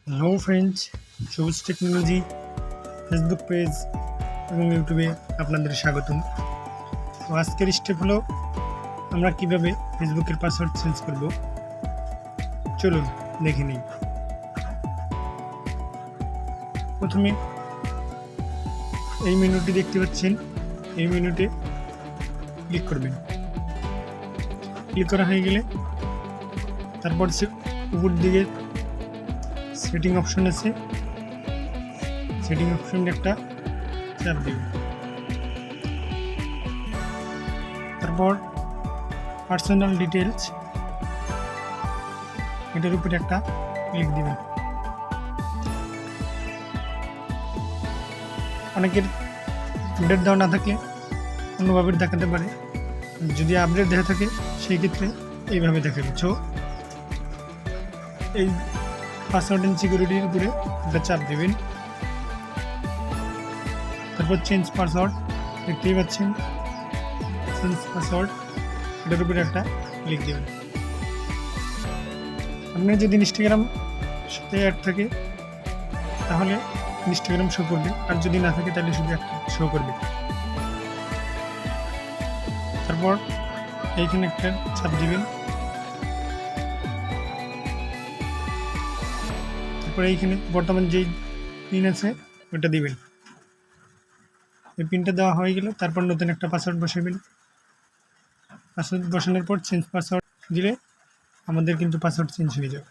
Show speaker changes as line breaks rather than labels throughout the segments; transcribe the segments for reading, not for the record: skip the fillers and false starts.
Hello friends, সবুজ technology Facebook page এবং ইউটিউবে আপনাদের স্বাগতম। তো আজকের স্টেপ হলো আমরা কিভাবে ফেসবুকের পাসওয়ার্ড চেঞ্জ করব। চলুন দেখে নিই। প্রথমে এই মেনুটি দেখতে পাচ্ছেন, এই মেনুতে ক্লিক করবেন। ক্লিক করা হয়ে গেলে তারপর উপর দিকে সেটিং অপশন আছে, সেটিং অপশনে একটা চাপ দিবেন। তারপর পার্সোনাল ডিটেলস এটার উপরে একটা ক্লিক দিবেন। অনেকের আপডেট দেওয়া না থাকলে অন্যভাবে দেখাতে পারে, যদি আপডেট দেখা থাকে সেই ক্ষেত্রে এইভাবে দেখাবে। সো এই পাসওয়ার্ড অ্যান্ড সিকিউরিটির উপরে একটা চাপ দেবেন। তারপর চেঞ্জ পাসওয়ার্ড দেখতেই পাচ্ছেন, চেঞ্জ পাসওয়ার্ড এটার উপরে একটা ক্লিক দেবেন। আপনার যদি ইনস্টাগ্রাম সাথে অ্যাড থাকে তাহলে ইনস্টাগ্রাম শো করবে, আর যদি না থাকে তাহলে শুধু একটা শো করবে। তারপর এইখানে একটা চাপ দিবেন। তারপর এইখানে বর্তমান যেই পিন আছে ওটা দিবেন। এই পিনটা দেওয়া হয়ে গেলে তারপর নতুন একটা পাসওয়ার্ড বসাবেন। পাসওয়ার্ড বসানোর পর চেঞ্জ পাসওয়ার্ড দিলে আমাদের কিন্তু পাসওয়ার্ড চেঞ্জ হয়ে যাবে।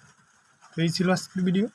তো এই ছিল আজকের ভিডিও।